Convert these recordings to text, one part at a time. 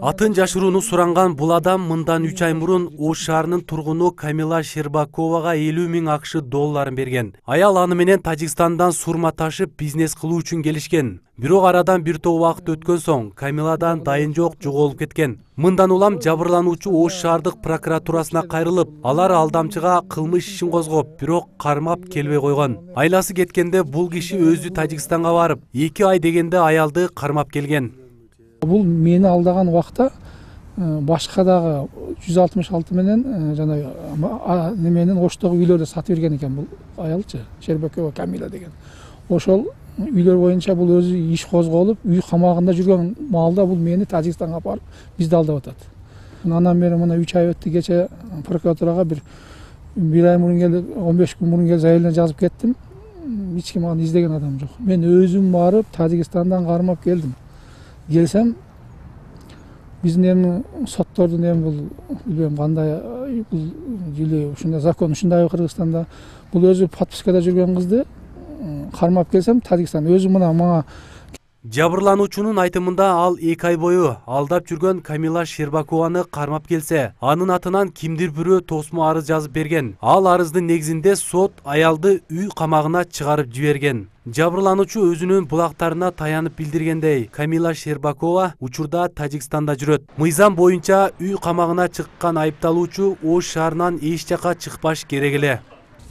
Атын жашырууну суранган бул адам мындан 3 ай мурун Ош шаарынын тургуну Камила Щербаковага 50 000 акш долларын берген. Аял аны менен Тажикстандан сурма ташып бизнес кылуу үчүн келишкен. Бирок арадан бир топ убакыт өткөн соң Камиладан дайын жок, жоголуп кеткен. Мындан улам жабырлануучу Ош шаардык прокуратурасына кайрылып, алар алдамчыга кылмыш ишин козгоп, бирок кармап келбей койгон. Айласы кеткенде бул киши өзү Тажикстанга барып, 2 ай дегенде аялды кармап келген. Бул мени алдаган убакта башка дагы 166 менен жана неменин Оштогу үйлөрдү сатып берген экен бул аялчы, Щербакова Камила деген. Ошол үйлөр боюнча бул өзү иш козголуп, үй камагында жүргөн маалда бул мени Тажикстанга барып бизди алдап атат. Андан бери мына 3 ай өттү, кече прокуратурага бир ай мурун келип, 15 күн мурун келип заявление жазып кеттим. Эч ким аны издеген адам жок. Мен өзүм барып Тажикстандан кармап келдим. Келсем, биздин эми соттордун эми бул билбейм кандай бул или ушундай закон ушундай Кыргызстанда бул өзү подпискада жүргөн кызды кармап келсем, Тажикстан өзү мага Жабырлануучунун айтымында ал 2 ай бою алдап жүргөн Камила Щербакованы кармап келсе, анын атынан кимдир бирөө тосмо арыз жазып берген. Ал арыздын негизинде сот аялды үй камагына чыгарып жиберген. Жабырлануучу өзүнүн булактарына таянып билдиргендей, Камила Щербакова учурда Тажикстанда жүрөт. Мыйзам боюнча үй камагына чыккан айыпталуучу Ош шаарынан эч жака чыкпаш керек эле.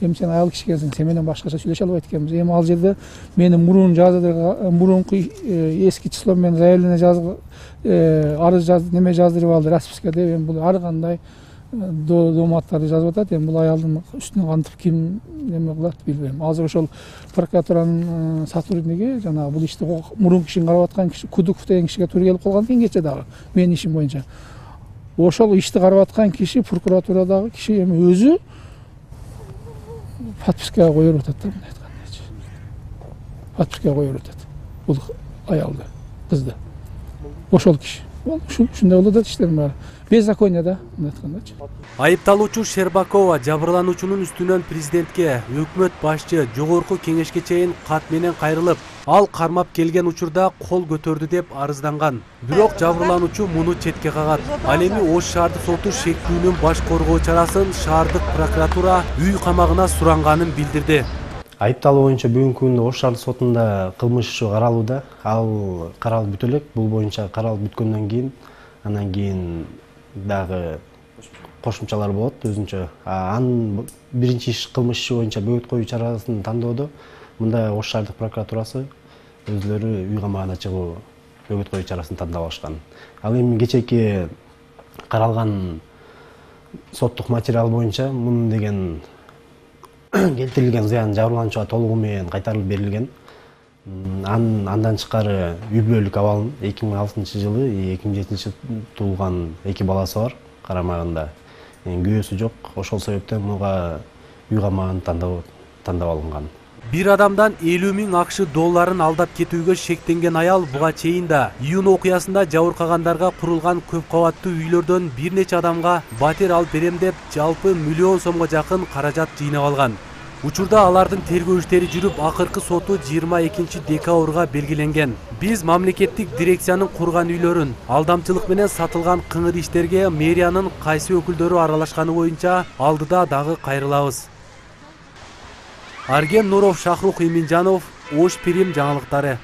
Эми сен аял киши экенсиң, сен менен башкача сүйлөшө албайт экенбиз. Эми ал жерде мени мурунку эски число менен заявление жазып, арыз жазып, неме жаздырып алды, расписка деп, эми бул ар кандай доматтарды жазып атат. Эми бул аялдын үстүнө кантип ким неме кылат билбейм. Азыр ошол прокуратуранын сотрудниги жанагы бул ишти мурунку ишин карап аткан киши Кудуков деген кишиге туура келип калган экен кече дагы менин ишим боюнча. Ошол ишти карап аткан киши прокуратурадагы киши эми өзү подпискага коюп атат да, мындай айткандачы. Подпискага коюп атат. Бул аялды, кызды. Ошол киши. Ушундай болот да иштердин баары. Беззаконие да, мындай айткандачы. Айыпталуучу Щербакова жабырлануучунун үстүнөн президентке, өкмөт башчы, жогорку кеңешке чейин кат менен кайрылып, ал кармап келген учурда кол көтөрдү деп арызданган. Бирок жабырлануучу муну четке кагат. Ал эми Ош шаардык соту шектүүнүн баш коргоо чарасын шаардык прокуратура үй камагына суранганын билдирди. Айыпталуу боюнча бүгүнкү күндө Ош шаардык сотунда кылмыш иши каралууда. Ал каралып бүтө элек. Бул боюнча каралып бүткөндөн кийин, андан кийин дагы кошумчалар болот өзүнчө. Анын биринчи иш кылмыш иши боюнча бөгөт коюу чарасын тандоодо мында Ош шаардык прокуратурасы өзлөрү үй камагына чыгуу бөгөт коюу чарасын тандап алышкан. Ал эми кечээки каралган соттук материал боюнча мунун деген келтирилген зыян жабырлануучуга толугу менен кайтарылып берилген. Андан тышкары үй бүлөлүк абалын 2006 жылы 2007 туулган 2 баласы бар карамагында. Күйөөсү жок. Ошол себептен муга үй камагын тандап алынган. Бир адамдан 50 000 акш долларын алдап кетүүгө шектенген аял буга чейин да июнь окуясында жабыркагандарга курулган көп кабаттуу үйлөрдөн бир нече адамга батир алып берем деп жалпы миллион сомго жакын каражат жыйнап алган. Учурда алардын тергөө иштери жүрүп, акыркы соту 22 декабрга белгиленген. Биз мамлекеттик дирекциянын курган үйлөрүн алдамчылык менен сатылган кыңыр иштерге мэриянын кайсы өкүлдөрү аралашканы боюнча алдыда дагы кайрылабыз. Арген Нуров, Шахрух Иминжанов, Ош Пирим жаңылыктары.